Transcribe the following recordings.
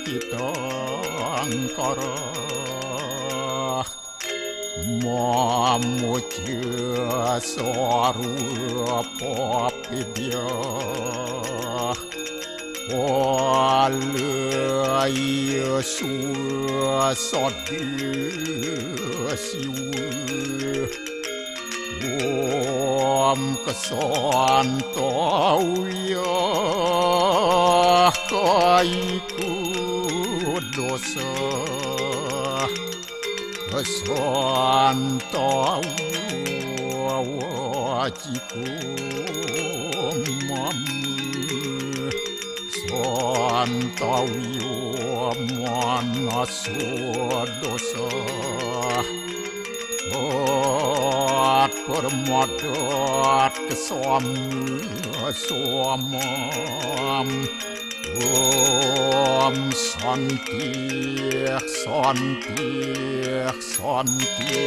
hitangkara mamuja sarupa pidya walaya suasadi siwa Om kesantauya kaiku dosa kesantauya wajiku mamu santauya manasu dosa permadot kesamam Om Santi Santi Santi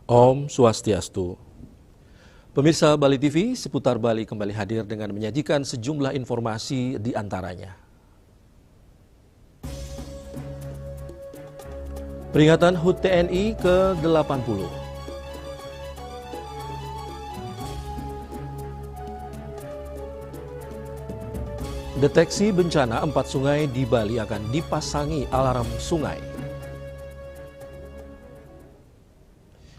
Om Swastiastu. Pemirsa Bali TV, Seputar Bali kembali hadir dengan menyajikan sejumlah informasi di antaranya. Peringatan HUT TNI ke-80. Deteksi bencana 4 sungai di Bali akan dipasangi alarm sungai.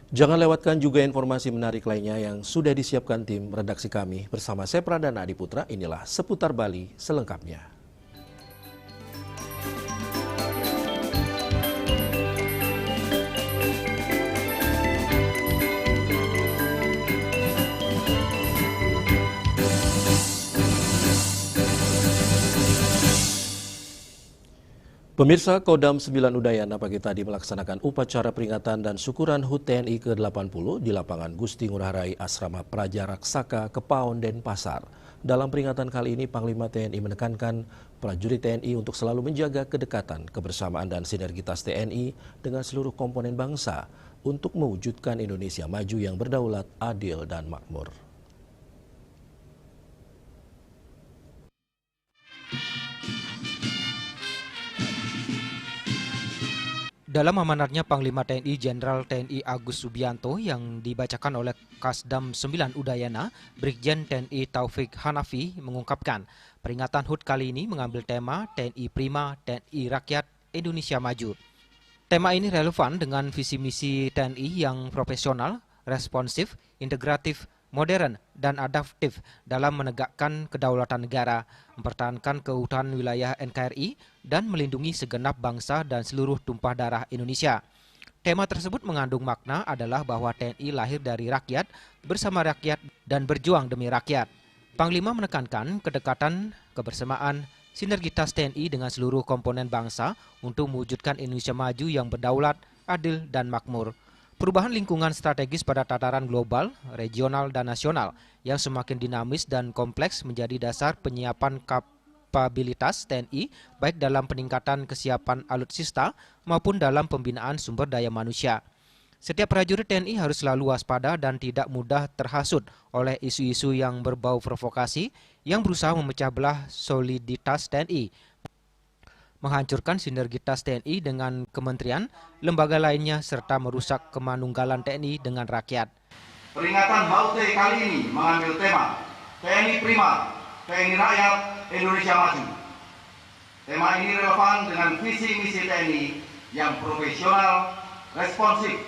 Jangan lewatkan juga informasi menarik lainnya yang sudah disiapkan tim redaksi kami bersama saya Pradana Adiputra. Inilah Seputar Bali selengkapnya. Pemirsa, Kodam 9 Udayana pagi tadi melaksanakan upacara peringatan dan syukuran HUT TNI ke-80 di lapangan Gusti Ngurah Rai Asrama Praja Raksaka, Kepaon, Denpasar. Dalam peringatan kali ini, Panglima TNI menekankan prajurit TNI untuk selalu menjaga kedekatan, kebersamaan, dan sinergitas TNI dengan seluruh komponen bangsa untuk mewujudkan Indonesia maju yang berdaulat, adil, dan makmur. Dalam amanatnya, Panglima TNI Jenderal TNI Agus Subianto yang dibacakan oleh Kasdam 9 Udayana, Brigjen TNI Taufik Hanafi mengungkapkan, peringatan HUT kali ini mengambil tema TNI Prima, TNI Rakyat, Indonesia Maju. Tema ini relevan dengan visi misi TNI yang profesional, responsif, integratif, modern, dan adaptif dalam menegakkan kedaulatan negara, mempertahankan keutuhan wilayah NKRI, dan melindungi segenap bangsa dan seluruh tumpah darah Indonesia. Tema tersebut mengandung makna adalah bahwa TNI lahir dari rakyat, bersama rakyat, dan berjuang demi rakyat. Panglima menekankan kedekatan, kebersamaan, sinergitas TNI dengan seluruh komponen bangsa untuk mewujudkan Indonesia maju yang berdaulat, adil, dan makmur. Perubahan lingkungan strategis pada tataran global, regional, dan nasional yang semakin dinamis dan kompleks menjadi dasar penyiapan kapabilitas TNI baik dalam peningkatan kesiapan alutsista maupun dalam pembinaan sumber daya manusia. Setiap prajurit TNI harus selalu waspada dan tidak mudah terhasut oleh isu-isu yang berbau provokasi yang berusaha memecah belah soliditas TNI, menghancurkan sinergitas TNI dengan kementerian, lembaga lainnya, serta merusak kemanunggalan TNI dengan rakyat. Peringatan HUT kali ini mengambil tema TNI Prima, TNI Rakyat, Indonesia Maju. Tema ini relevan dengan visi misi TNI yang profesional, responsif,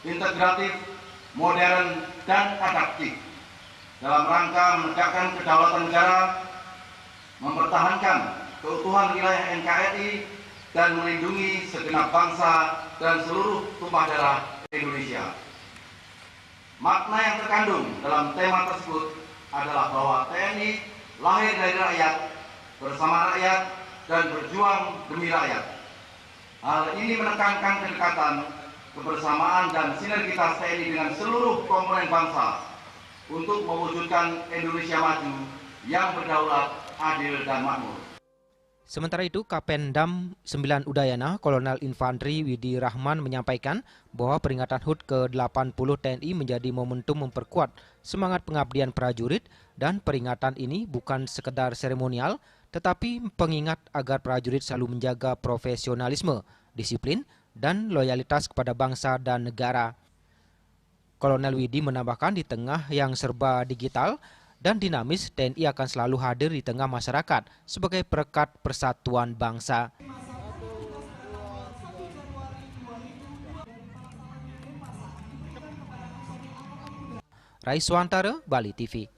integratif, modern, dan adaptif dalam rangka menegakkan kedaulatan negara, mempertahankan keutuhan wilayah NKRI, dan melindungi segenap bangsa dan seluruh tumpah darah Indonesia. Makna yang terkandung dalam tema tersebut adalah bahwa TNI lahir dari rakyat, bersama rakyat, dan berjuang demi rakyat. Hal ini menekankan kedekatan, kebersamaan, dan sinergitas TNI dengan seluruh komponen bangsa untuk mewujudkan Indonesia maju yang berdaulat, adil, dan makmur. Sementara itu, Kapendam 9 Udayana, Kolonel Infanteri Widi Rahman menyampaikan bahwa peringatan HUT ke-80 TNI menjadi momentum memperkuat semangat pengabdian prajurit dan peringatan ini bukan sekedar seremonial, tetapi pengingat agar prajurit selalu menjaga profesionalisme, disiplin, dan loyalitas kepada bangsa dan negara. Kolonel Widi menambahkan di tengah yang serba digital dan dinamis, TNI akan selalu hadir di tengah masyarakat sebagai perekat persatuan bangsa. Raiswantara, Bali TV.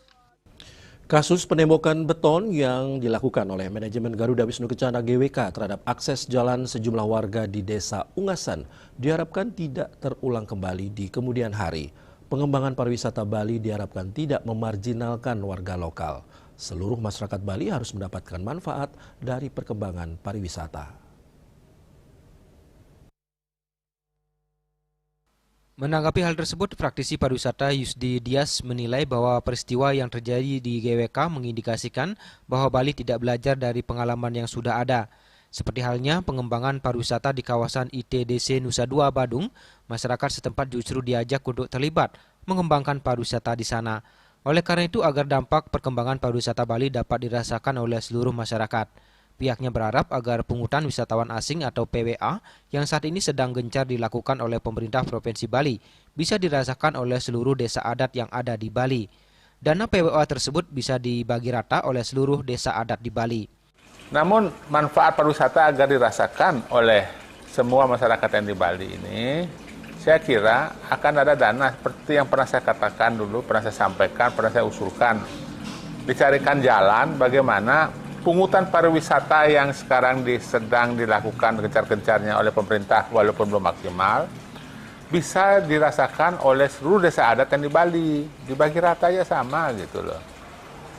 Kasus penembokan beton yang dilakukan oleh manajemen Garuda Wisnu Kencana GWK terhadap akses jalan sejumlah warga di Desa Ungasan diharapkan tidak terulang kembali di kemudian hari. Pengembangan pariwisata Bali diharapkan tidak memarjinalkan warga lokal. Seluruh masyarakat Bali harus mendapatkan manfaat dari perkembangan pariwisata. Menanggapi hal tersebut, praktisi pariwisata Yusdi Dias menilai bahwa peristiwa yang terjadi di GWK mengindikasikan bahwa Bali tidak belajar dari pengalaman yang sudah ada. Seperti halnya pengembangan pariwisata di kawasan ITDC Nusa Dua, Badung, masyarakat setempat justru diajak untuk terlibat mengembangkan pariwisata di sana. Oleh karena itu, agar dampak perkembangan pariwisata Bali dapat dirasakan oleh seluruh masyarakat. Pihaknya berharap agar pungutan wisatawan asing atau PWA yang saat ini sedang gencar dilakukan oleh pemerintah Provinsi Bali bisa dirasakan oleh seluruh desa adat yang ada di Bali. Dana PWA tersebut bisa dibagi rata oleh seluruh desa adat di Bali. Namun manfaat pariwisata agar dirasakan oleh semua masyarakat yang di Bali ini, saya kira akan ada dana seperti yang pernah saya katakan dulu, pernah saya sampaikan, pernah saya usulkan. Dicarikan jalan bagaimana pungutan pariwisata yang sekarang sedang dilakukan gencar-gencarnya oleh pemerintah walaupun belum maksimal, bisa dirasakan oleh seluruh desa adat yang di Bali. Dibagi rata ya sama gitu loh.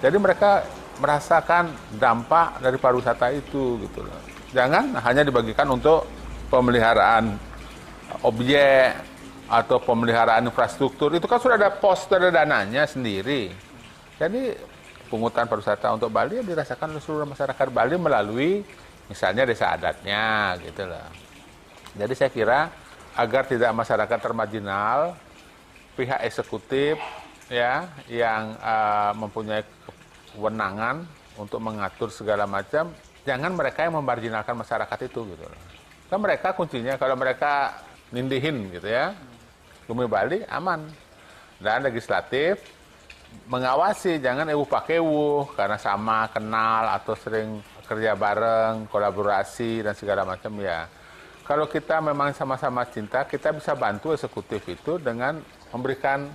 Jadi mereka merasakan dampak dari pariwisata itu gitu loh. Jangan hanya dibagikan untuk pemeliharaan objek atau pemeliharaan infrastruktur. Itu kan sudah ada pos, ada dananya sendiri. Jadi pungutan pariwisata untuk Bali yang dirasakan oleh seluruh masyarakat Bali melalui misalnya desa adatnya gitu loh. Jadi saya kira agar tidak masyarakat termarginal, pihak eksekutif ya yang mempunyai kewenangan untuk mengatur segala macam, jangan mereka yang memarjinalkan masyarakat itu gitu loh. Kan mereka kuncinya kalau mereka nindihin gitu ya, Bumi Bali aman. Dan legislatif mengawasi, jangan ewu pakewu karena sama kenal atau sering kerja bareng, kolaborasi dan segala macam ya. Kalau kita memang sama-sama cinta, kita bisa bantu eksekutif itu dengan memberikan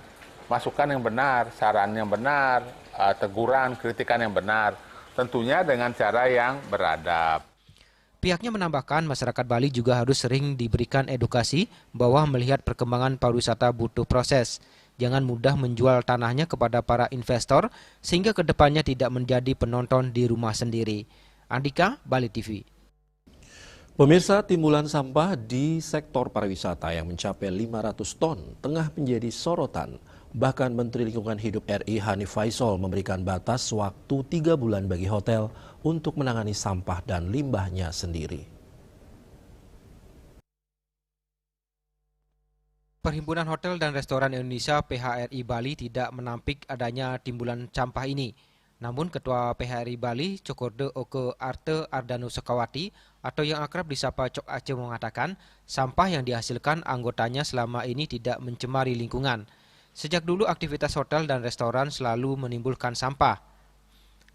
masukan yang benar, saran yang benar, teguran, kritikan yang benar, tentunya dengan cara yang beradab. Pihaknya menambahkan masyarakat Bali juga harus sering diberikan edukasi bahwa melihat perkembangan pariwisata butuh proses. Jangan mudah menjual tanahnya kepada para investor sehingga kedepannya tidak menjadi penonton di rumah sendiri. Andika, Bali TV. Pemirsa, timbulan sampah di sektor pariwisata yang mencapai 500 ton tengah menjadi sorotan. Bahkan Menteri Lingkungan Hidup RI Hanif Faisal memberikan batas waktu 3 bulan bagi hotel untuk menangani sampah dan limbahnya sendiri. Perhimpunan Hotel dan Restoran Indonesia PHRI Bali tidak menampik adanya timbulan sampah ini. Namun Ketua PHRI Bali, Cokorde Oke Arte Ardanu Sekawati atau yang akrab disapa Cok Aceh mengatakan sampah yang dihasilkan anggotanya selama ini tidak mencemari lingkungan. Sejak dulu aktivitas hotel dan restoran selalu menimbulkan sampah.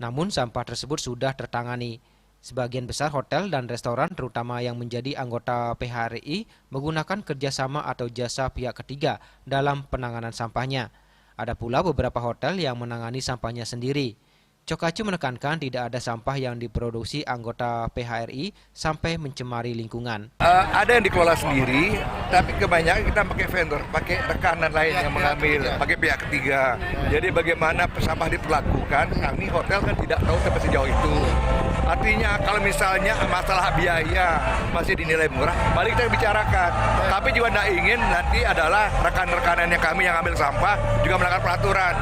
Namun sampah tersebut sudah tertangani. Sebagian besar hotel dan restoran, terutama yang menjadi anggota PHRI, menggunakan kerjasama atau jasa pihak ketiga dalam penanganan sampahnya. Ada pula beberapa hotel yang menangani sampahnya sendiri. Cok Aceh menekankan tidak ada sampah yang diproduksi anggota PHRI sampai mencemari lingkungan. Ada yang dikelola sendiri, tapi kebanyakan kita pakai vendor, pakai rekanan lain yang mengambil, pakai pihak ketiga. Jadi bagaimana sampah diperlakukan, kami hotel kan tidak tahu sampai sejauh itu. Artinya kalau misalnya masalah biaya masih dinilai murah, mari kita bicarakan. Tapi juga tidak ingin nanti adalah rekan-rekanan yang kami yang ambil sampah juga melanggar peraturan.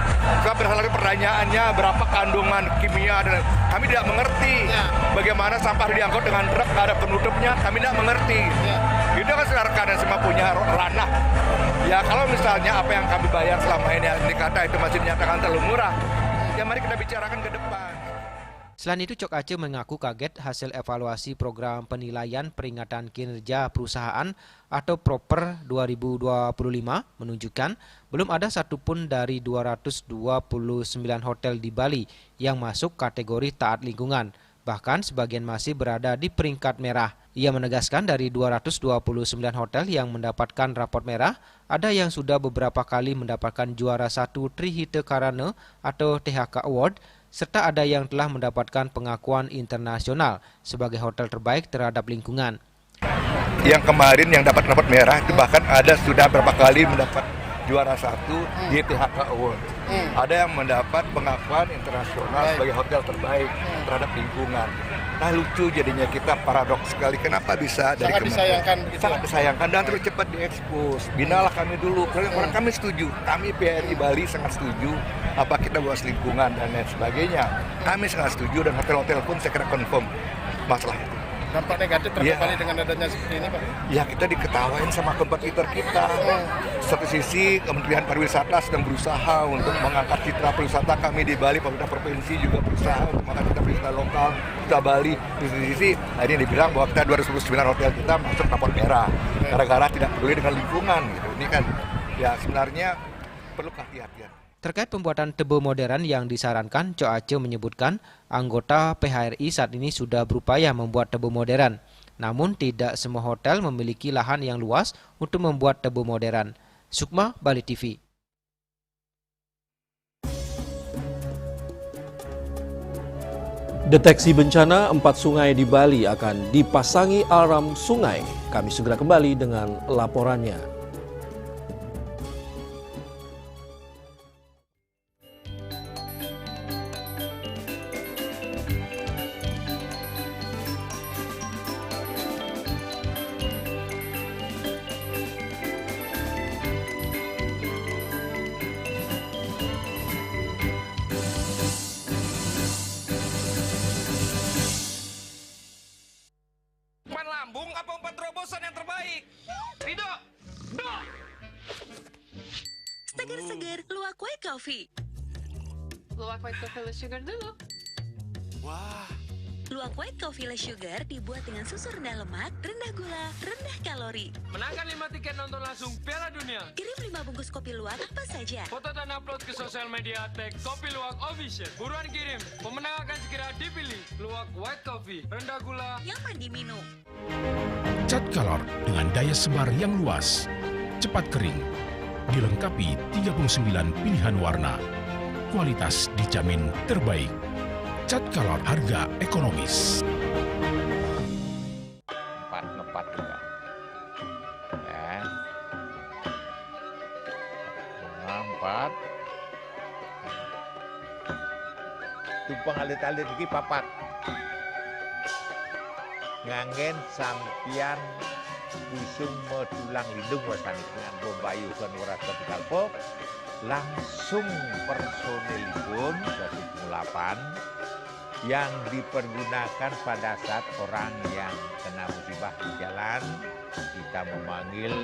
Sebab bersalah pertanyaannya berapa kandungan kimia dan kami tidak mengerti bagaimana sampah diangkut dengan truk ada penutupnya, kami tidak mengerti. Itu kan rekanan semua punya ranah. Ya kalau misalnya apa yang kami bayar selama ini yang dikata itu masih dinyatakan terlalu murah, ya mari kita bicarakan ke depan. Selain itu, Cok Aceh mengaku kaget hasil evaluasi program penilaian peringatan kinerja perusahaan atau PROPER 2025 menunjukkan belum ada satupun dari 229 hotel di Bali yang masuk kategori taat lingkungan. Bahkan sebagian masih berada di peringkat merah. Ia menegaskan dari 229 hotel yang mendapatkan raport merah, ada yang sudah beberapa kali mendapatkan juara 1 Trihite Karana atau THK Award, serta ada yang telah mendapatkan pengakuan internasional sebagai hotel terbaik terhadap lingkungan. Yang kemarin yang dapat rapot merah itu bahkan ada sudah berapa kali mendapat juara 1 di THK Award. Ada yang mendapat pengakuan internasional sebagai hotel terbaik terhadap lingkungan. Nah lucu jadinya kita paradoks sekali. Kenapa bisa dari sangat disayangkan begitu? Sangat disayangkan dan terus cepat diekspos. Binalah kami dulu. Orang kami setuju. Kami PRI Bali sangat setuju. Apa kita buat lingkungan dan lain sebagainya. Kami sangat setuju dan hotel-hotel pun saya kira confirm masalah itu. Dampak negatif terhadap Bali dengan adanya seperti ini, Pak? Ya kita diketawain sama kompetitor kita. Satu sisi Kementerian Pariwisata sedang berusaha untuk mengangkat citra pariwisata kami di Bali. Pemerintah provinsi juga berusaha untuk mengangkat citra pariwisata lokal kita Bali. Di sisi ini dibilang bahwa kita 229 hotel kita masuk rapor merah gara-gara tidak peduli dengan lingkungan. Gitu. Ini kan ya sebenarnya perlu kehati-hatian. Terkait pembuatan tebu modern yang disarankan, Cok Aceh menyebutkan anggota PHRI saat ini sudah berupaya membuat tebu modern. Namun tidak semua hotel memiliki lahan yang luas untuk membuat tebu modern. Sukma, Bali TV. Deteksi bencana 4 sungai di Bali akan dipasangi alarm sungai. Kami segera kembali dengan laporannya. Lambung apa 4 terobosan yang terbaik? Rido! Seger-seger, luwak white coffee. Luwak white coffee less sugar dulu. Wah. Luwak white coffee less sugar dibuat dengan susu rendah lemak, rendah gula, rendah kalori. Menangkan 5 tiket nonton langsung Piala Dunia. Kirim 5 bungkus kopi luwak apa saja. Foto dan upload ke sosial media tag Kopi Luwak Official. Buruan kirim, pemenang akan segera dipilih. Luwak white coffee, rendah gula, nyaman diminum. Cat Color dengan daya sebar yang luas, cepat kering, dilengkapi 39 pilihan warna. Kualitas dijamin terbaik. Cat Color harga ekonomis. 4 juga. Ya. 4. Tumpang alit-alit lagi papat. Ngangen sampian busung medulang lindung wasani dengan bombayu kan warasa kalpo langsung personilipun 108 yang dipergunakan pada saat orang yang kena musibah di jalan kita memanggil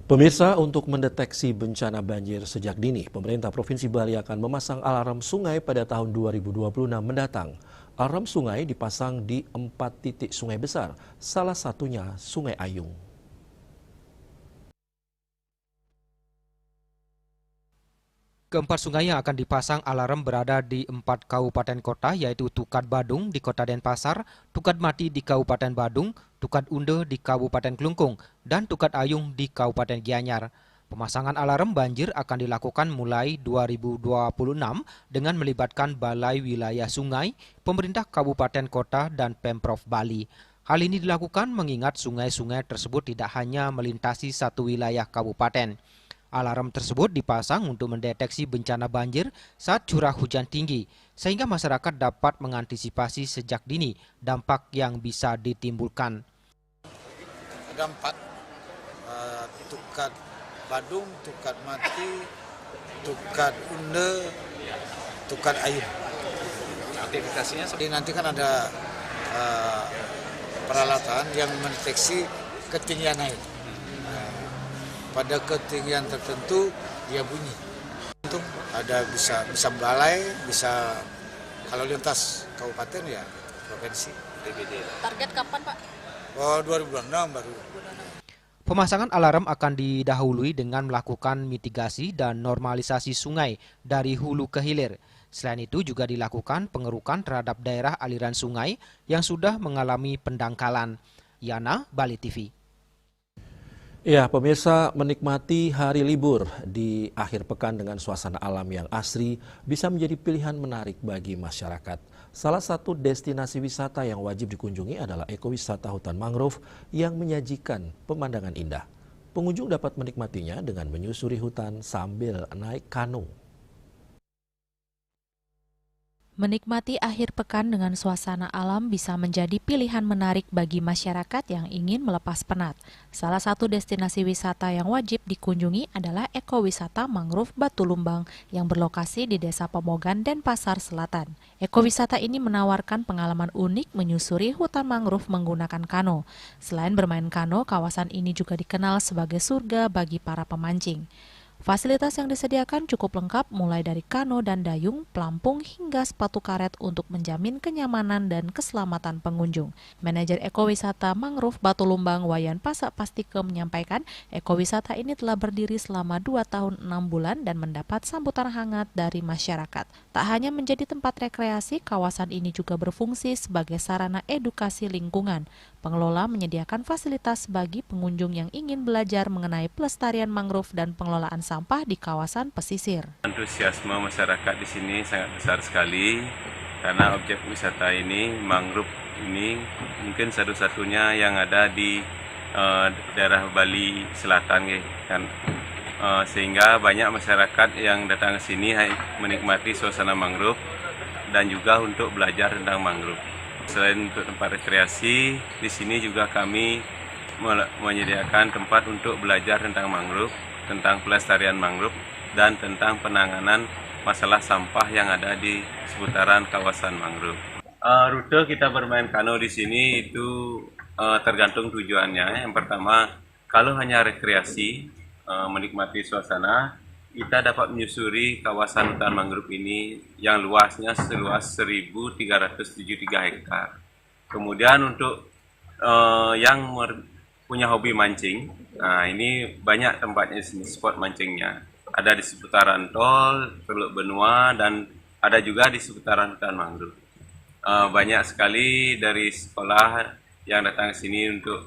Pemirsa, untuk mendeteksi bencana banjir sejak dini, pemerintah Provinsi Bali akan memasang alarm sungai pada tahun 2026 mendatang. Alarm sungai dipasang di 4 titik sungai besar, salah satunya Sungai Ayung. Keempat sungai yang akan dipasang alarm berada di 4 kabupaten kota, yaitu Tukat Badung di Kota Denpasar, Tukat Mati di Kabupaten Badung, Tukat Unde di Kabupaten Klungkung, dan Tukat Ayung di Kabupaten Gianyar. Pemasangan alarm banjir akan dilakukan mulai 2026 dengan melibatkan Balai Wilayah Sungai, pemerintah kabupaten kota, dan Pemprov Bali. Hal ini dilakukan mengingat sungai-sungai tersebut tidak hanya melintasi satu wilayah kabupaten. Alarm tersebut dipasang untuk mendeteksi bencana banjir saat curah hujan tinggi, sehingga masyarakat dapat mengantisipasi sejak dini dampak yang bisa ditimbulkan. Ada 4, Tukat Badung, Tukat Mati, Tukat Unde, Tukat Ayung. Aktivitasnya nanti kan ada peralatan yang mendeteksi ketinggian air. Pada ketinggian tertentu dia bunyi. Untuk ada bisa belalai, bisa kalau lintas kabupaten ya provinsi. Target kapan, Pak? Oh, 2026 baru. Pemasangan alarm akan didahului dengan melakukan mitigasi dan normalisasi sungai dari hulu ke hilir. Selain itu juga dilakukan pengerukan terhadap daerah aliran sungai yang sudah mengalami pendangkalan. Yana, Bali TV. Ya, pemirsa, menikmati hari libur di akhir pekan dengan suasana alam yang asri bisa menjadi pilihan menarik bagi masyarakat. Salah satu destinasi wisata yang wajib dikunjungi adalah ekowisata hutan mangrove yang menyajikan pemandangan indah. Pengunjung dapat menikmatinya dengan menyusuri hutan sambil naik kano. Menikmati akhir pekan dengan suasana alam bisa menjadi pilihan menarik bagi masyarakat yang ingin melepas penat. Salah satu destinasi wisata yang wajib dikunjungi adalah ekowisata mangrove Batu Lumbang yang berlokasi di Desa Pemogan, Denpasar Selatan. Ekowisata ini menawarkan pengalaman unik menyusuri hutan mangrove menggunakan kano. Selain bermain kano, kawasan ini juga dikenal sebagai surga bagi para pemancing. Fasilitas yang disediakan cukup lengkap mulai dari kano dan dayung, pelampung hingga sepatu karet untuk menjamin kenyamanan dan keselamatan pengunjung. Manajer Ekowisata Mangrove Batu Lumbang Wayan Pasak Pastike menyampaikan ekowisata ini telah berdiri selama 2 tahun 6 bulan dan mendapat sambutan hangat dari masyarakat. Tak hanya menjadi tempat rekreasi, kawasan ini juga berfungsi sebagai sarana edukasi lingkungan. Pengelola menyediakan fasilitas bagi pengunjung yang ingin belajar mengenai pelestarian mangrove dan pengelolaan sampah di kawasan pesisir. Antusiasme masyarakat di sini sangat besar sekali karena objek wisata ini, mangrove ini mungkin satu-satunya yang ada di daerah Bali Selatan kan. Sehingga banyak masyarakat yang datang ke sini menikmati suasana mangrove dan juga untuk belajar tentang mangrove. Selain untuk tempat rekreasi, di sini juga kami menyediakan tempat untuk belajar tentang mangrove, tentang pelestarian mangrove, dan tentang penanganan masalah sampah yang ada di seputaran kawasan mangrove. Rute kita bermain kano di sini itu tergantung tujuannya. Yang pertama, kalau hanya rekreasi, menikmati suasana, kita dapat menyusuri kawasan hutan mangrove ini yang luasnya seluas 1.373 hektar. Kemudian untuk yang punya hobi mancing, nah ini banyak tempatnya di sini, spot mancingnya. Ada di seputaran tol, Teluk Benua, dan ada juga di seputaran hutan mangrove. Banyak sekali dari sekolah yang datang ke sini untuk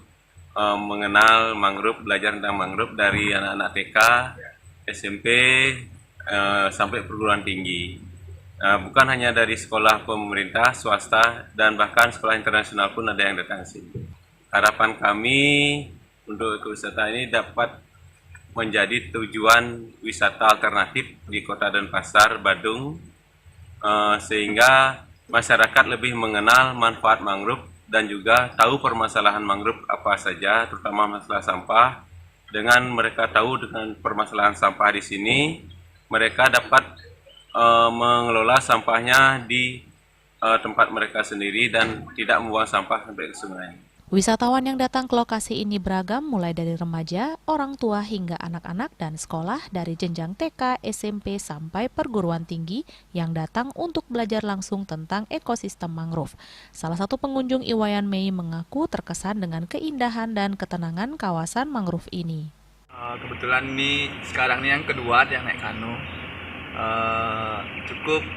mengenal mangrove, belajar tentang mangrove dari anak-anak TK, SMP, sampai perguruan tinggi. Bukan hanya dari sekolah pemerintah, swasta, dan bahkan sekolah internasional pun ada yang datang ke sini. Harapan kami untuk ekowisata ini dapat menjadi tujuan wisata alternatif di Kota Denpasar, Badung, sehingga masyarakat lebih mengenal manfaat mangrove dan juga tahu permasalahan mangrove apa saja, terutama masalah sampah. Dengan mereka tahu dengan permasalahan sampah di sini, mereka dapat mengelola sampahnya di tempat mereka sendiri dan tidak membuang sampah sampai ke sungai. Wisatawan yang datang ke lokasi ini beragam mulai dari remaja, orang tua hingga anak-anak dan sekolah dari jenjang TK, SMP sampai perguruan tinggi yang datang untuk belajar langsung tentang ekosistem mangrove. Salah satu pengunjung Iwayan Mei mengaku terkesan dengan keindahan dan ketenangan kawasan mangrove ini. Kebetulan ini sekarang ini yang kedua yang naik kano. Cukup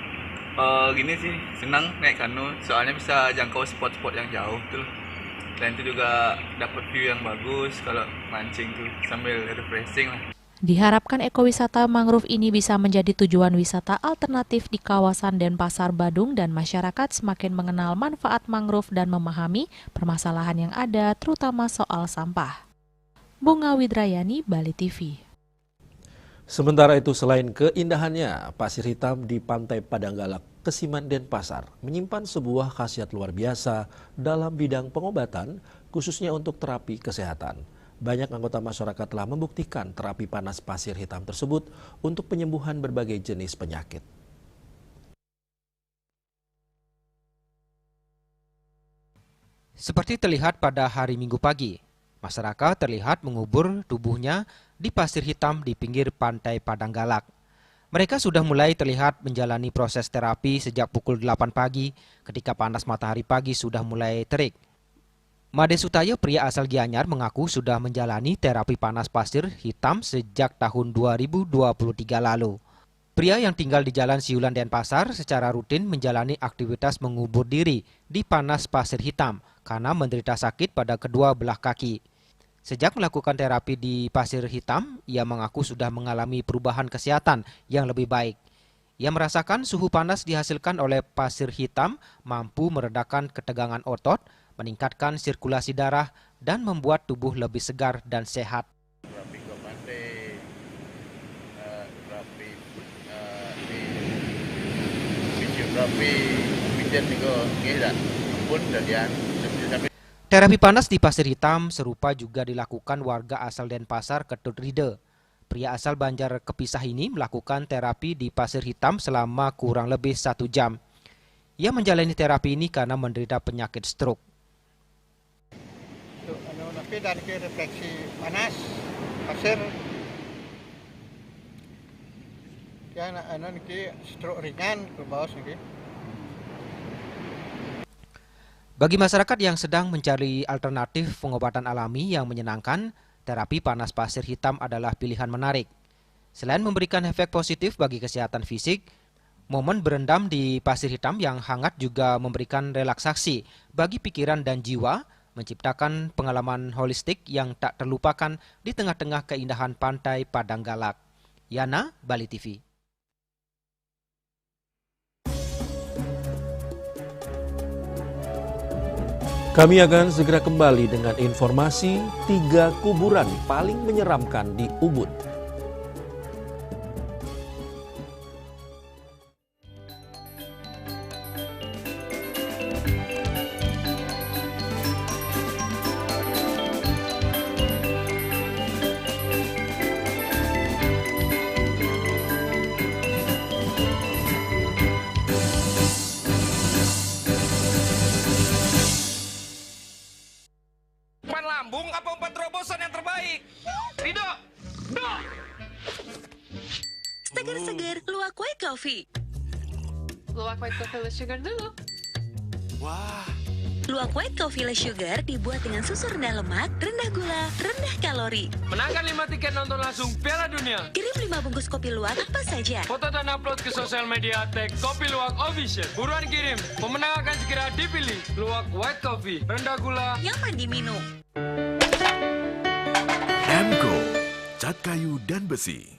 gini sih, senang naik kano soalnya bisa jangkau spot-spot yang jauh tuh. Dan itu juga dapat view yang bagus kalau mancing tuh sambil refreshing lah. Diharapkan ekowisata mangrove ini bisa menjadi tujuan wisata alternatif di kawasan Denpasar, Badung dan masyarakat semakin mengenal manfaat mangrove dan memahami permasalahan yang ada terutama soal sampah. Bunga Widrayani, Bali TV. Sementara itu, selain keindahannya, pasir hitam di Pantai Padanggalak, Kesiman, Denpasar menyimpan sebuah khasiat luar biasa dalam bidang pengobatan, khususnya untuk terapi kesehatan. Banyak anggota masyarakat telah membuktikan terapi panas pasir hitam tersebut untuk penyembuhan berbagai jenis penyakit. Seperti terlihat pada hari Minggu pagi, masyarakat terlihat mengubur tubuhnya di pasir hitam di pinggir Pantai Padanggalak. Mereka sudah mulai terlihat menjalani proses terapi sejak pukul 8 pagi ketika panas matahari pagi sudah mulai terik. Made Sutayo, pria asal Gianyar, mengaku sudah menjalani terapi panas pasir hitam sejak tahun 2023 lalu. Pria yang tinggal di Jalan Siulan, Denpasar secara rutin menjalani aktivitas mengubur diri di panas pasir hitam karena menderita sakit pada kedua belah kaki. Sejak melakukan terapi di pasir hitam, ia mengaku sudah mengalami perubahan kesehatan yang lebih baik. Ia merasakan suhu panas dihasilkan oleh pasir hitam mampu meredakan ketegangan otot, meningkatkan sirkulasi darah, dan membuat tubuh lebih segar dan sehat. Terapi panas di pasir hitam serupa juga dilakukan warga asal Denpasar, Ketut Ride. Pria asal Banjar Kepisah ini melakukan terapi di pasir hitam selama kurang lebih 1 jam. Ia menjalani terapi ini karena menderita penyakit stroke. Tapi dari refleksi panas pasir, ya stroke ringan ke bawah sedikit. Bagi masyarakat yang sedang mencari alternatif pengobatan alami yang menyenangkan, terapi panas pasir hitam adalah pilihan menarik. Selain memberikan efek positif bagi kesehatan fisik, momen berendam di pasir hitam yang hangat juga memberikan relaksasi bagi pikiran dan jiwa, menciptakan pengalaman holistik yang tak terlupakan di tengah-tengah keindahan Pantai Padanggalak. Yana, Bali TV. Kami akan segera kembali dengan informasi 3 kuburan paling menyeramkan di Ubud. Lambung apa 4 terobosan yang terbaik? Rido! Seger-seger, luwak white coffee. Luwak white coffee less sugar dulu. Wah. Luwak white coffee less sugar dibuat dengan susu rendah lemak, rendah gula, rendah kalori. Menangkan 5 tiket nonton langsung Piala Dunia. Kirim 5 bungkus kopi luwak apa saja. Foto dan upload ke sosial media tag Kopi Luwak Official. Buruan kirim, pemenang akan segera dipilih. Luwak white coffee, rendah gula, nyaman diminum. Emco, cat kayu dan besi.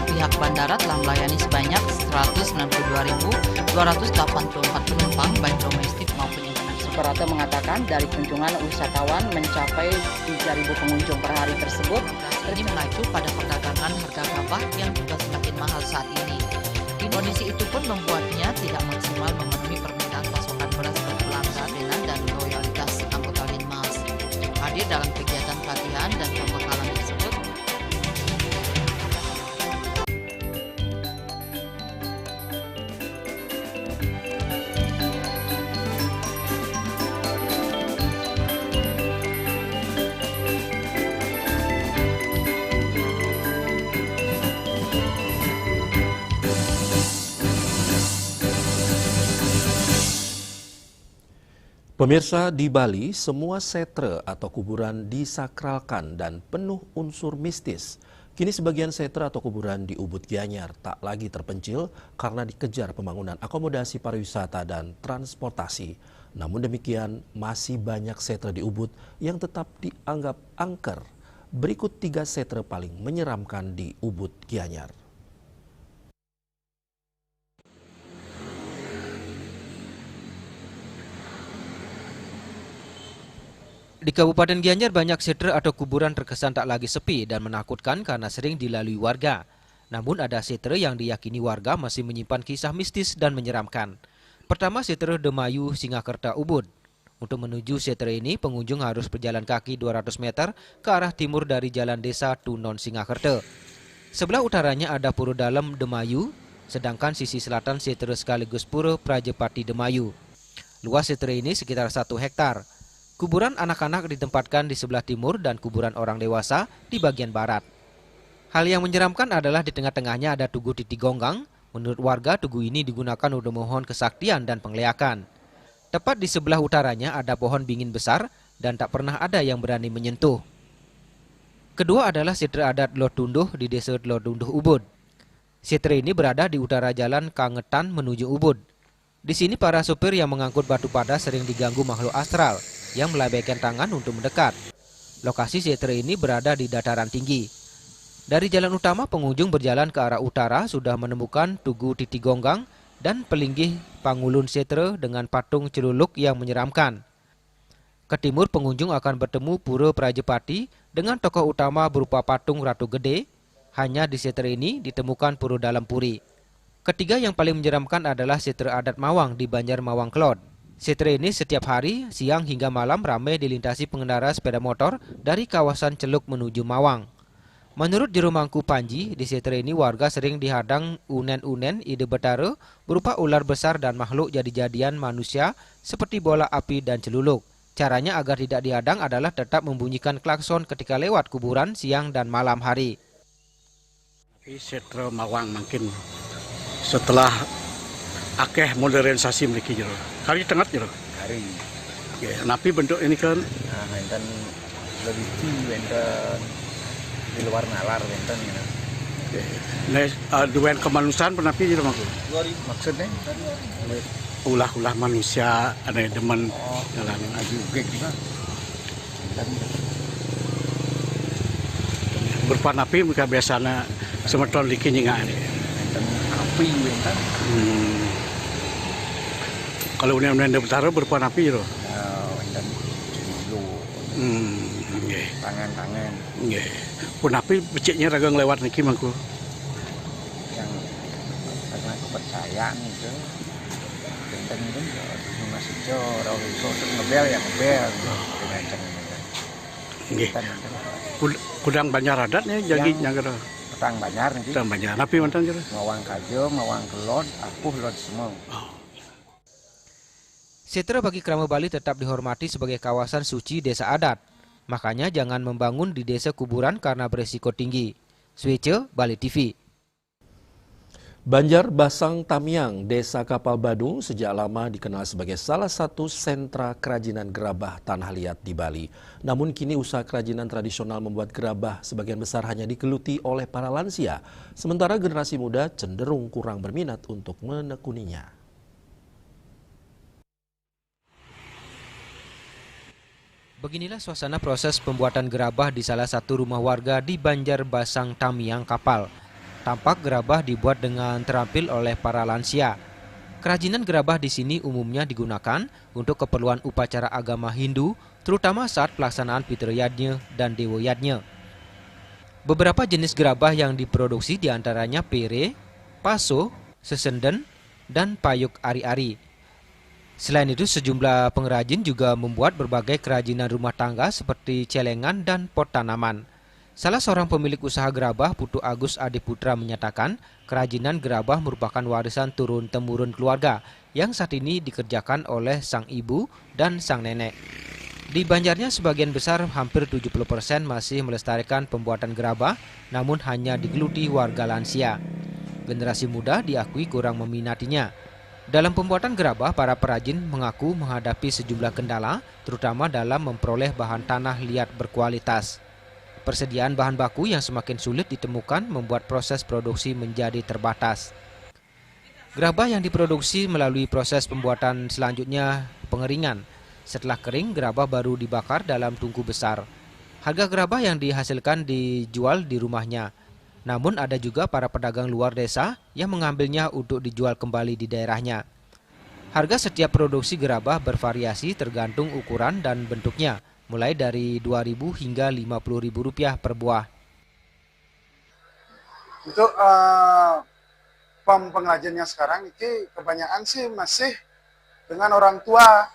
Pihak bandara telah melayani sebanyak 192.284 penumpang baik domestik maupun internasional. Operator mengatakan dari kunjungan wisatawan mencapai 3.000 pengunjung per hari tersebut. Ini mengacu pada perdagangan harga gabah yang juga semakin mahal saat ini. Kondisi itu pun membuatnya tidak maksimal memenuhi permintaan pasokan beras berpelanggan dan loyalitas anggota Linmas. Hadir dalam kegiatan pelatihan dan pembekalan tersebut. Pemirsa, di Bali, semua setre atau kuburan disakralkan dan penuh unsur mistis. Kini sebagian setre atau kuburan di Ubud Gianyar tak lagi terpencil karena dikejar pembangunan akomodasi pariwisata dan transportasi. Namun demikian, masih banyak setre di Ubud yang tetap dianggap angker. Berikut 3 setre paling menyeramkan di Ubud Gianyar. Di Kabupaten Gianyar banyak setre atau kuburan terkesan tak lagi sepi dan menakutkan karena sering dilalui warga. Namun ada setre yang diyakini warga masih menyimpan kisah mistis dan menyeramkan. Pertama, setre Demayu Singakerta Ubud. Untuk menuju setre ini, pengunjung harus berjalan kaki 200 meter ke arah timur dari jalan desa Tunon Singakerta. Sebelah utaranya ada Pura Dalam Demayu, sedangkan sisi selatan setre sekaligus Pura Prajepati Demayu. Luas setre ini sekitar 1 hektar. Kuburan anak-anak ditempatkan di sebelah timur dan kuburan orang dewasa di bagian barat. Hal yang menyeramkan adalah di tengah-tengahnya ada tugu titi gonggang. Menurut warga, tugu ini digunakan untuk memohon kesaktian dan penglihakan. Tepat di sebelah utaranya ada pohon beringin besar dan tak pernah ada yang berani menyentuh. Kedua adalah setre adat Lotunduh di desa Lotunduh Ubud. Setre ini berada di utara jalan Kangetan menuju Ubud. Di sini para sopir yang mengangkut batu padas sering diganggu makhluk astral yang melambaikan tangan untuk mendekat. Lokasi setre ini berada di dataran tinggi. Dari jalan utama, pengunjung berjalan ke arah utara sudah menemukan tugu titi gonggang dan pelinggih pangulun setre dengan patung celuluk yang menyeramkan. Ke timur, pengunjung akan bertemu Pura Prajepati dengan tokoh utama berupa patung Ratu Gede. Hanya di setre ini ditemukan Pura Dalam Puri. Ketiga yang paling menyeramkan adalah setre adat Mawang di Banjar Mawang Kelod. Setre ini setiap hari, siang hingga malam ramai dilintasi pengendara sepeda motor dari kawasan Celuk menuju Mawang. Menurut Juru Mangku Panji, di setre ini warga sering dihadang unen-unen ide betara berupa ular besar dan makhluk jadi-jadian manusia seperti bola api dan celuluk. Caranya agar tidak dihadang adalah tetap membunyikan klakson ketika lewat kuburan siang dan malam hari. Setre Mawang mungkin setelah akeh modernisasi memiliki jero. Kali tengah jero. Kari. Oke, napi bentuk ini kan. Nah, enten lebih tinggi, enten di luar nalar, enten gitu. Oke. Nah, dua kemanusiaan penapi jero maksud. Maksudnya? Ulah-ulah manusia ada demen jalan aju gek juga. Berupa napi mereka biasanya semeton liki nyingak ini. Enten api, enten. Kalau unen-unen betara berupa napi jero. Enten dulu. Tangan-tangan. Nggih. Pun napi beciknya ragang lewat niki mangku. Yang karena kepercayaan itu. Enten itu masih jauh, iso ngebel ya ngebel. Nggih. Kudang Banjar adatnya jadi nyangger. Kudang Banjar nih. Kudang Banjar. Napi mantan jero. Mawang Kajo, Mawang Kelod, Apuh Lod semua. Setre bagi Krama Bali tetap dihormati sebagai kawasan suci desa adat. Makanya jangan membangun di desa kuburan karena beresiko tinggi. Swece, Bali TV. Banjar Basang Tamiang, Desa Kapal Badung sejak lama dikenal sebagai salah satu sentra kerajinan gerabah tanah liat di Bali. Namun kini usaha kerajinan tradisional membuat gerabah sebagian besar hanya digeluti oleh para lansia. Sementara generasi muda cenderung kurang berminat untuk menekuninya. Beginilah suasana proses pembuatan gerabah di salah satu rumah warga di Banjar Basang Tamiang Kapal. Tampak gerabah dibuat dengan terampil oleh para lansia. Kerajinan gerabah di sini umumnya digunakan untuk keperluan upacara agama Hindu, terutama saat pelaksanaan Pitru Yadnya dan Dewa Yadnya. Beberapa jenis gerabah yang diproduksi diantaranya pere, paso, sesenden, dan payuk ari-ari. Selain itu, sejumlah pengrajin juga membuat berbagai kerajinan rumah tangga seperti celengan dan pot tanaman. Salah seorang pemilik usaha gerabah, Putu Agus Adiputra, menyatakan kerajinan gerabah merupakan warisan turun-temurun keluarga yang saat ini dikerjakan oleh sang ibu dan sang nenek. Di Banjarnya sebagian besar hampir 70% masih melestarikan pembuatan gerabah, namun hanya digeluti warga lansia. Generasi muda diakui kurang meminatinya. Dalam pembuatan gerabah, para perajin mengaku menghadapi sejumlah kendala, terutama dalam memperoleh bahan tanah liat berkualitas. Persediaan bahan baku yang semakin sulit ditemukan membuat proses produksi menjadi terbatas. Gerabah yang diproduksi melalui proses pembuatan selanjutnya pengeringan. Setelah kering, gerabah baru dibakar dalam tungku besar. Harga gerabah yang dihasilkan dijual di rumahnya. Namun ada juga para pedagang luar desa yang mengambilnya untuk dijual kembali di daerahnya. Harga setiap produksi gerabah bervariasi tergantung ukuran dan bentuknya, mulai dari Rp2.000 hingga Rp50.000 per buah. Untuk pengrajinnya sekarang ini kebanyakan sih masih dengan orang tua.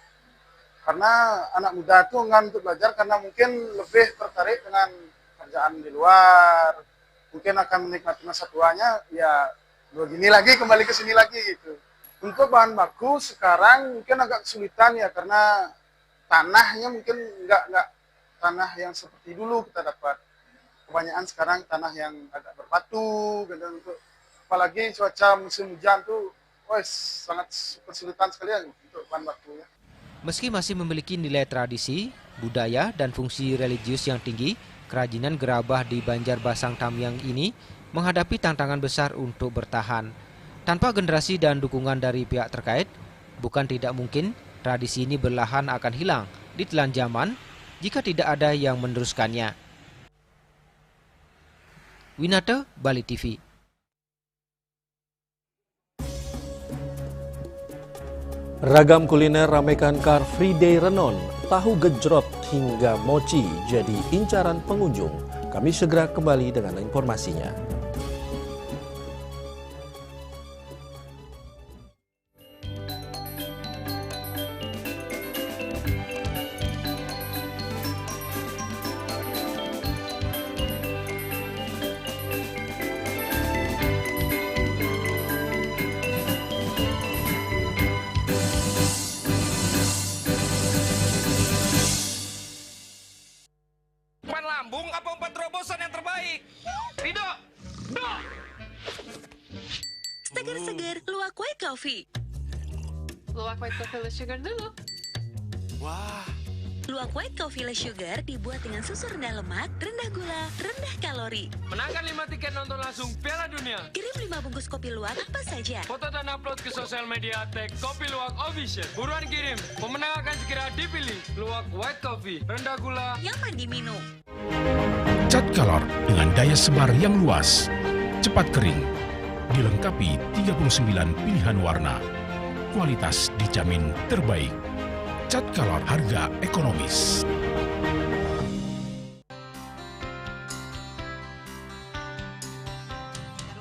Karena anak muda itu enggak untuk belajar karena mungkin lebih tertarik dengan kerjaan di luar. Mungkin akan menikmati masa tuanya, ya begini lagi, kembali ke sini lagi gitu. Untuk bahan baku sekarang mungkin agak kesulitan ya, karena tanahnya mungkin enggak tanah yang seperti dulu kita dapat. Kebanyakan sekarang tanah yang agak berbatu, gitu. Apalagi cuaca musim hujan tuh, sangat kesulitan sekali ya untuk bahan bakunya. Meski masih memiliki nilai tradisi, budaya, dan fungsi religius yang tinggi, kerajinan gerabah di Banjarbasang Tamyang ini menghadapi tantangan besar untuk bertahan. Tanpa generasi dan dukungan dari pihak terkait, bukan tidak mungkin tradisi ini perlahan akan hilang ditelan zaman jika tidak ada yang meneruskannya. Winata, Bali TV. Ragam kuliner ramaikan Car Free Day Renon, tahu gejrot hingga mochi jadi incaran pengunjung. Kami segera kembali dengan informasinya. Lambung apa umpan terobosan yang terbaik? Tidak. Seger-seger luwak white coffee. Luwak white coffee less sugar dulu. Wah. Luwak white coffee less sugar dibuat dengan susu rendah lemak, rendah gula, rendah kalori. Menangkan 5 tiket nonton langsung Piala Dunia. Kirim 5 bungkus kopi luwak apa saja. Foto dan upload ke sosial media tag Kopi Luwak Official. Buruan kirim. Pemenang akan segera dipilih. Luwak white coffee, rendah gula, nyaman diminum. Cat Color dengan daya sebar yang luas, cepat kering, dilengkapi 39 pilihan warna. Kualitas dijamin terbaik. Cat Color, harga ekonomis.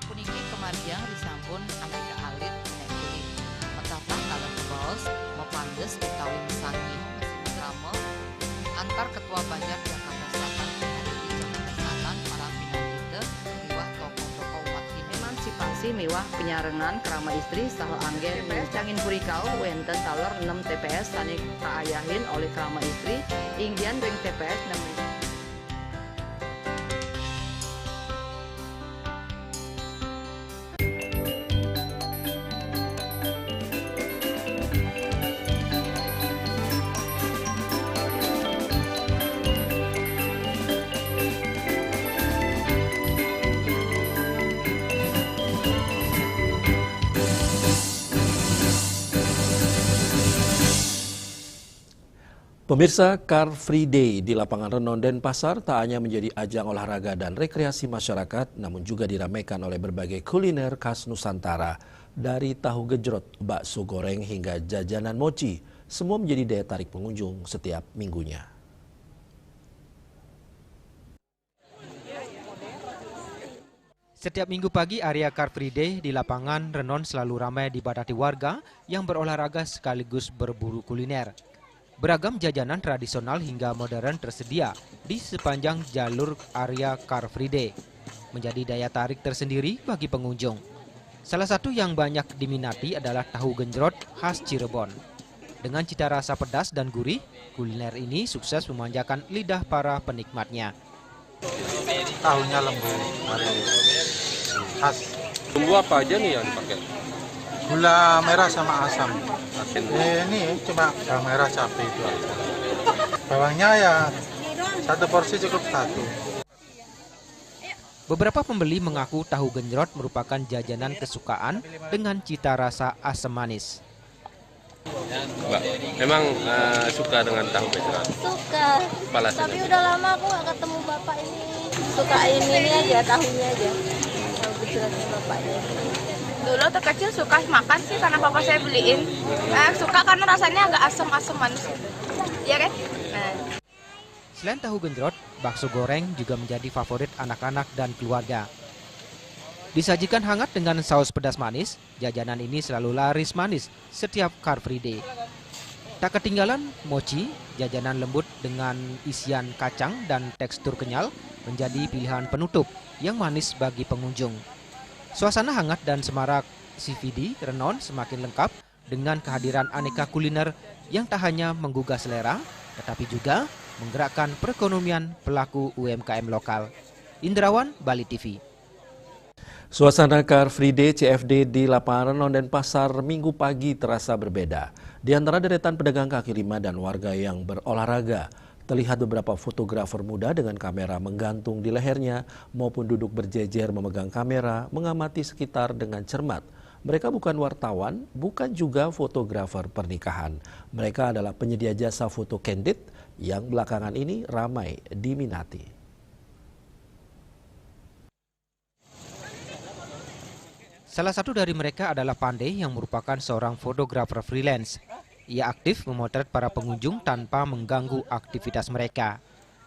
Puniki kemariang disambun aneka alit nek kulit. Mentatah kalau kebaos, mepangges utawi mesangi, drama antar ketua Banjar Jakarta Selatan di Jakarta Selatan para pinanita miwah tokoh-tokoh umat ini. Emansipasi miwah penyarengan kerama istri saha anggen TPS Cangin Purikau wenten taler 6 TPS sanik kaayahin oleh kerama istri inggian ring TPS 6. Pemirsa, Car Free Day di lapangan Renon Denpasar tak hanya menjadi ajang olahraga dan rekreasi masyarakat, namun juga diramaikan oleh berbagai kuliner khas Nusantara. Dari tahu gejrot, bakso goreng hingga jajanan mochi, semua menjadi daya tarik pengunjung setiap minggunya. Setiap minggu pagi area Car Free Day di lapangan Renon selalu ramai dipadati warga yang berolahraga sekaligus berburu kuliner. Beragam jajanan tradisional hingga modern tersedia di sepanjang jalur area Car Free Day, menjadi daya tarik tersendiri bagi pengunjung. Salah satu yang banyak diminati adalah tahu genjrot khas Cirebon. Dengan cita rasa pedas dan gurih, kuliner ini sukses memanjakan lidah para penikmatnya. Tahunya lembut, khas. Bumbu apa aja nih yang dipakai? Gula merah sama asam. Ini cuma gula merah cabai itu aja. Bawangnya ya 1 porsi cukup 1. Beberapa pembeli mengaku tahu genjerot merupakan jajanan kesukaan dengan cita rasa asam manis. Mbak, memang suka dengan tahu genjerot? Suka, tapi udah lama aku nggak ketemu bapak ini. Suka ini aja, tahunya aja. Tahu genjerotnya bapaknya. Dulu terkecil suka makan sih karena papa saya beliin. Suka karena rasanya agak asam-asam manis. Iya kan? Nah. Selain tahu genjerot, bakso goreng juga menjadi favorit anak-anak dan keluarga. Disajikan hangat dengan saus pedas manis, jajanan ini selalu laris manis setiap Car Free Day. Tak ketinggalan mochi, jajanan lembut dengan isian kacang dan tekstur kenyal menjadi pilihan penutup yang manis bagi pengunjung. Suasana hangat dan semarak CVD Renon semakin lengkap dengan kehadiran aneka kuliner yang tak hanya menggugah selera, tetapi juga menggerakkan perekonomian pelaku UMKM lokal. Indrawan, Bali TV. Suasana Car Free Day CFD di lapangan Renon dan Pasar Minggu pagi terasa berbeda. Di antara deretan pedagang kaki lima dan warga yang berolahraga, terlihat beberapa fotografer muda dengan kamera menggantung di lehernya maupun duduk berjejer memegang kamera mengamati sekitar dengan cermat. Mereka bukan wartawan, bukan juga fotografer pernikahan. Mereka adalah penyedia jasa foto candid yang belakangan ini ramai diminati. Salah satu dari mereka adalah Pandey yang merupakan seorang fotografer freelance. Ia aktif memotret para pengunjung tanpa mengganggu aktivitas mereka.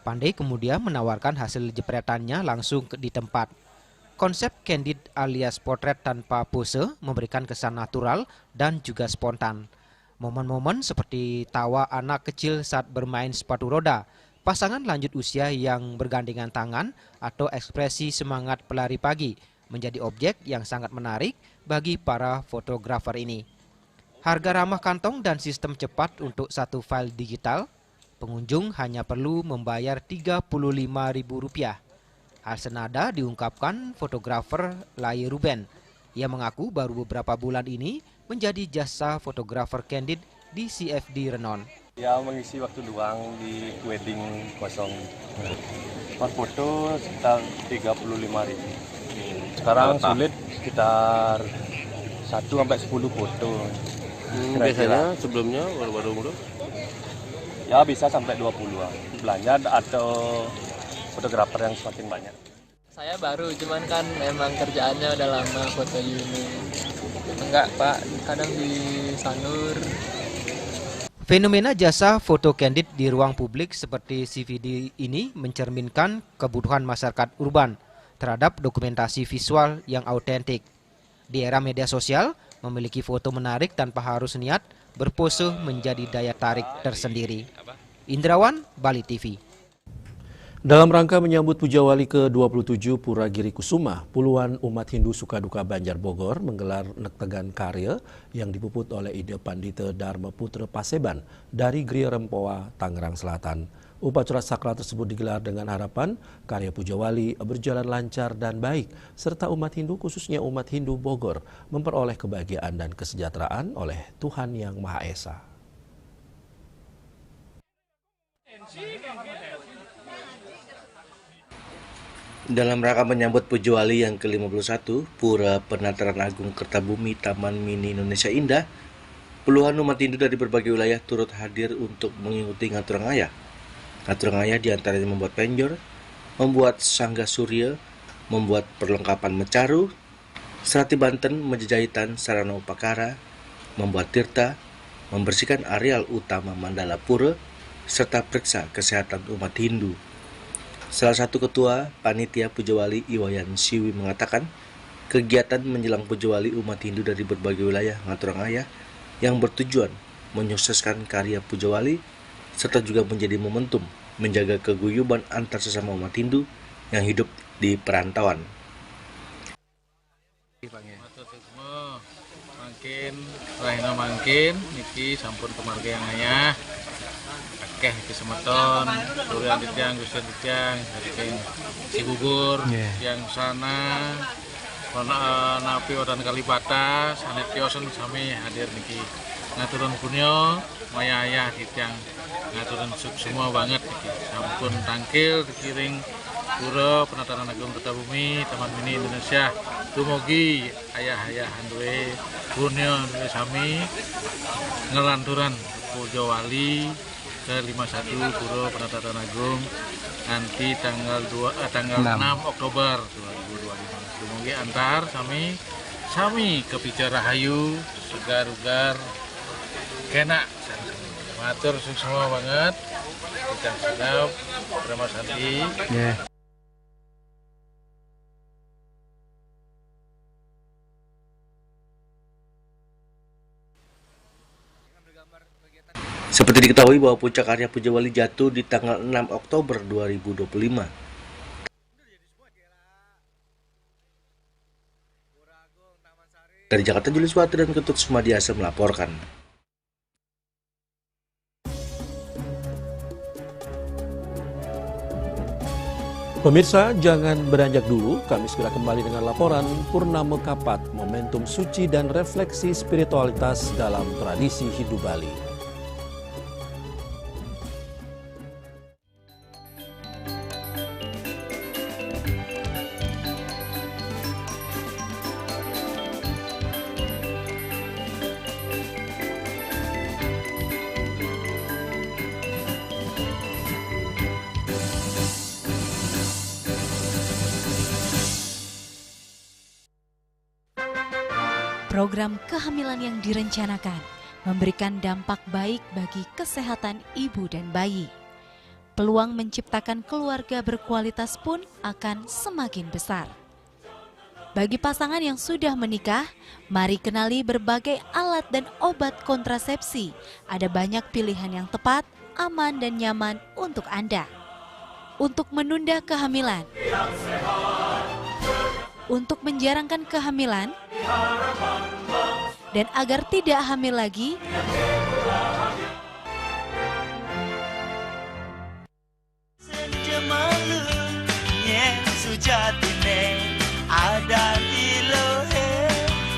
Pandey kemudian menawarkan hasil jepretannya langsung di tempat. Konsep candid alias potret tanpa pose memberikan kesan natural dan juga spontan. Momen-momen seperti tawa anak kecil saat bermain sepatu roda, pasangan lanjut usia yang bergandengan tangan, atau ekspresi semangat pelari pagi menjadi objek yang sangat menarik bagi para fotografer ini. Harga ramah kantong dan sistem cepat untuk satu file digital, pengunjung hanya perlu membayar Rp35.000. Hal senada diungkapkan fotografer Lai Ruben. Ia mengaku baru beberapa bulan ini menjadi jasa fotografer candid di CFD Renon. Ya, mengisi waktu luang di wedding kosong. Per foto sekitar Rp35.000. Sekarang sulit sekitar 1-10 foto. Biasanya sebelumnya baru-baru? Ya bisa sampai 20-an. Belanja atau fotografer yang semakin banyak. Saya baru, cuman kan memang kerjaannya udah lama foto ini. Enggak Pak, kadang di Sanur. Fenomena jasa foto candid di ruang publik seperti CVD ini mencerminkan kebutuhan masyarakat urban terhadap dokumentasi visual yang autentik. Di era media sosial, memiliki foto menarik tanpa harus niat berpose menjadi daya tarik tersendiri. Indrawan, Bali TV. Dalam rangka menyambut Puja Wali ke-27 Pura Giri Kusuma, puluhan umat Hindu Sukaduka Banjar Bogor menggelar Nektegan Karya yang dipuput oleh Ide Pandita Dharma Putra Paseban dari Gria Rempoa, Tangerang Selatan. Upacara sakral tersebut digelar dengan harapan karya Puja Wali berjalan lancar dan baik, serta umat Hindu khususnya umat Hindu Bogor memperoleh kebahagiaan dan kesejahteraan oleh Tuhan Yang Maha Esa. Dalam rangka menyambut Puja Wali yang ke-51, Pura Penataran Agung Kertabumi Taman Mini Indonesia Indah, puluhan umat Hindu dari berbagai wilayah turut hadir untuk mengikuti ngaturangaya. Ngaturangaya diantaranya membuat penjor, membuat sangga surya, membuat perlengkapan mecaru, serati Banten, menjajahitan sarana upakara, membuat tirta, membersihkan areal utama Mandala Pura, serta periksa kesehatan umat Hindu. Salah satu ketua Panitia Puja Wali Iwayan Siwi mengatakan, kegiatan menjelang Puja Wali umat Hindu dari berbagai wilayah ngaturangaya yang bertujuan menyukseskan karya Puja Wali serta juga menjadi momentum menjaga keguyuban antar sesama umat Hindu yang hidup di perantauan. Mungkin Rahina mungkin niki sampun kemarga yang ayah akeh iki semeton durian titiang gusun titiang si gugur yang sana napi odan Kalibata, sanet kiosen sami hadir niki. Ngaturun punyo, maya ayah titiang ngaturun semua banget niki. Sampun tangkil dikiring Pura Penataran Agung Kertabumi, Taman Mini Indonesia. Dumugi ayah-ayah duwe punyo duwe sami ngelanturan Pujo Wali ke 51 Pura Penataran Agung nanti tanggal 6 Oktober 2025. Dumugi antar sami kepica rahayu segar-ugar kena matur semua banget kita sedap Brahma Santi. Seperti diketahui bahwa puncak karya Puja Wali jatuh di tanggal 6 Oktober 2025. Dari Jakarta, Julius Wati dan Ketut Sumadiasa melaporkan. Pemirsa, jangan beranjak dulu. Kami segera kembali dengan laporan Purnama Kapat, momentum suci dan refleksi spiritualitas dalam tradisi Hindu Bali. Program kehamilan yang direncanakan memberikan dampak baik bagi kesehatan ibu dan bayi. Peluang menciptakan keluarga berkualitas pun akan semakin besar. Bagi pasangan yang sudah menikah, mari kenali berbagai alat dan obat kontrasepsi. Ada banyak pilihan yang tepat, aman dan nyaman untuk Anda. Untuk menunda kehamilan, untuk menjarangkan kehamilan, dan agar tidak hamil lagi, ada di lohe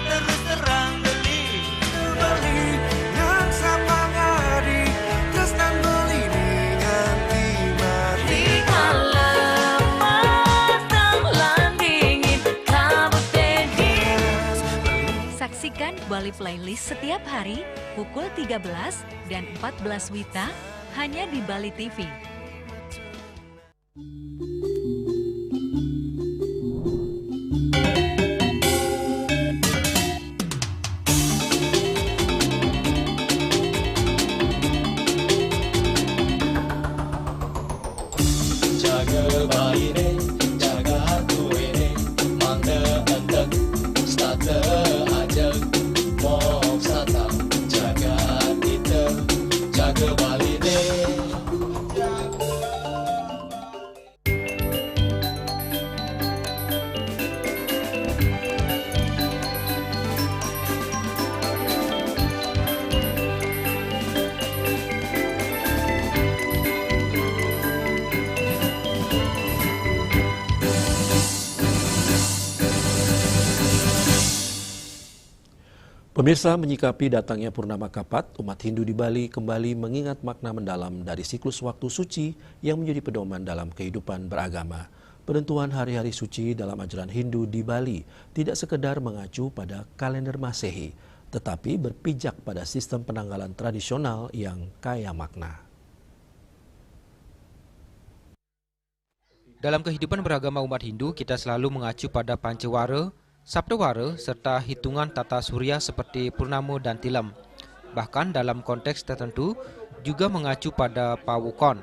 terus terang beli yang sama ngari terus nang beli nganti mati alam matang landingin kabut dedis. Saksikan Bali Playlist setiap hari pukul 13 dan 14 WITA hanya di Bali TV. Pemirsa, menyikapi datangnya Purnama Kapat, umat Hindu di Bali kembali mengingat makna mendalam dari siklus waktu suci yang menjadi pedoman dalam kehidupan beragama. Penentuan hari-hari suci dalam ajaran Hindu di Bali tidak sekedar mengacu pada kalender Masehi, tetapi berpijak pada sistem penanggalan tradisional yang kaya makna. Dalam kehidupan beragama umat Hindu, kita selalu mengacu pada Pancawara, Saptawara serta hitungan tata surya seperti Purnama dan Tilam. Bahkan dalam konteks tertentu juga mengacu pada Pawukon.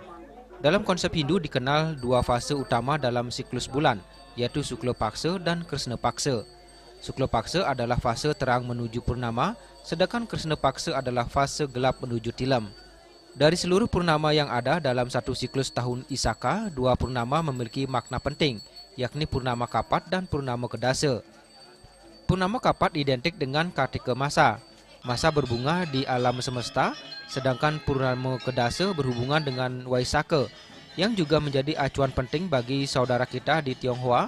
Dalam konsep Hindu dikenal dua fase utama dalam siklus bulan, yaitu Sukla Paksa dan Krishna Paksa. Sukla Paksa adalah fase terang menuju Purnama, sedangkan Krishna Paksa adalah fase gelap menuju Tilam. Dari seluruh purnama yang ada dalam satu siklus tahun Isaka, dua purnama memiliki makna penting, yakni Purnama Kapat dan Purnama Kedasa. Purnama Kapat identik dengan Kartika Masa. Masa berbunga di alam semesta, sedangkan Purnama Kedasa berhubungan dengan Waisaka, yang juga menjadi acuan penting bagi saudara kita di Tionghoa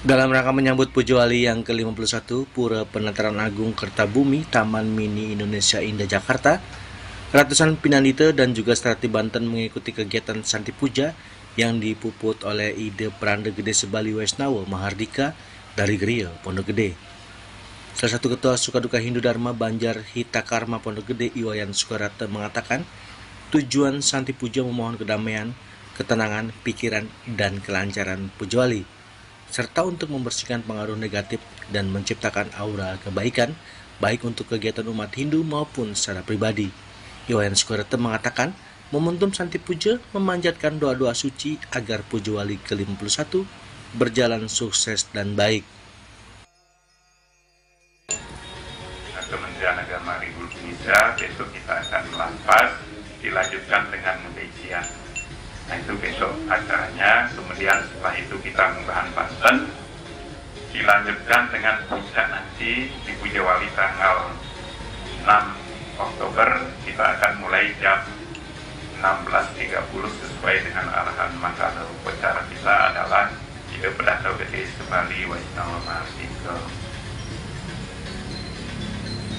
Dalam rangka menyambut Puja Wali yang ke-51 Pura Penataran Agung Kertabumi Taman Mini Indonesia Indah Jakarta, ratusan Pinandita dan juga Strati Banten mengikuti kegiatan Santi Puja yang dipuput oleh Ide Pranda Gede Sebali Waisnawa Mahardika dari Griya, Pondok Gede. Salah satu ketua Sukaduka Hindu Dharma Banjar Hitakarma Pondok Gede, Iwayan Sukarata, mengatakan tujuan Santi Puja memohon kedamaian, ketenangan, pikiran, dan kelancaran Puja Wali, serta untuk membersihkan pengaruh negatif dan menciptakan aura kebaikan, baik untuk kegiatan umat Hindu maupun secara pribadi. Iwayan Sukarata mengatakan, momentum Santi Puja memanjatkan doa-doa suci agar Puja Wali ke-51 berjalan sukses dan baik. Kementerian Agama Republik Indonesia besok kita akan melampas, dilanjutkan dengan pengajian. Nah itu besok acaranya, kemudian setelah itu kita mengbahan Banten, dilanjutkan dengan puncak nanti di Puja Wali tanggal 6 Oktober, kita akan mulai jam 16.30 sesuai dengan arahan Manggala. Upacara kita adalah Ide Pranda Gede Sebali Waisnawa Mahardika.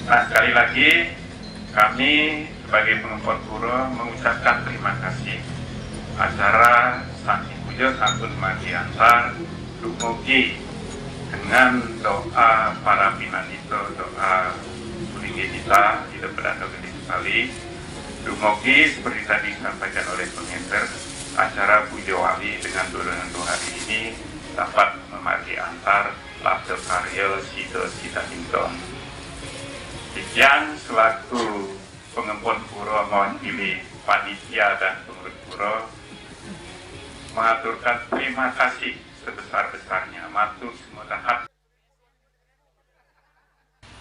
Nah sekali lagi kami sebagai pengempot pura mengucapkan terima kasih. Acara Santi Puja santun magiantar dumugi dengan doa para Pinandita, doa Sulingi kita Ide Pranda Gede Sebali. Dumugi seperti tadi disampaikan oleh pengantar, acara Puja Wali dengan doa hari ini dapat memargi antar labda karya Sita Hinton. Sekian selaku pengempot pura mewakili panitia dan pengurus pura mengaturkan terima kasih sebesar-besarnya matur semua hati.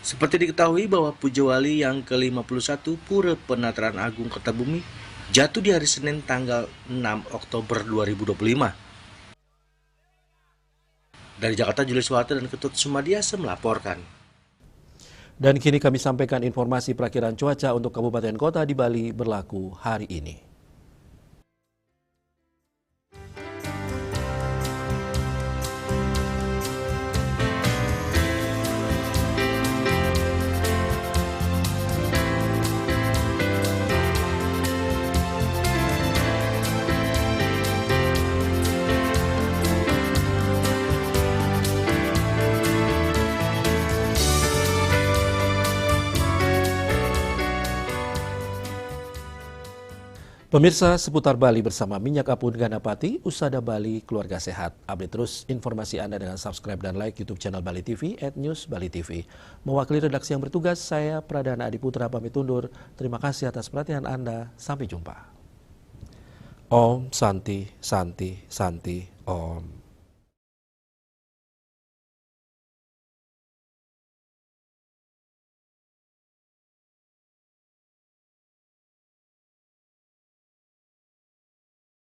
Seperti diketahui bahwa Puja Wali yang ke-51 Pura Penataran Agung Kertabumi jatuh di hari Senin tanggal 6 Oktober 2025. Dari Jakarta, Julius Walter dan Ketut Sumadiasa melaporkan. Dan kini kami sampaikan informasi perakiran cuaca untuk kabupaten kota di Bali berlaku hari ini. Pemirsa, seputar Bali bersama Minyak Apun Ganapati, Usada Bali, Keluarga Sehat. Update terus informasi Anda dengan subscribe dan like YouTube channel Bali TV @newsbalitv. Mewakili redaksi yang bertugas, saya Pradana Adiputra pamit undur. Terima kasih atas perhatian Anda. Sampai jumpa. Om Santi, Santi, Santi, Om.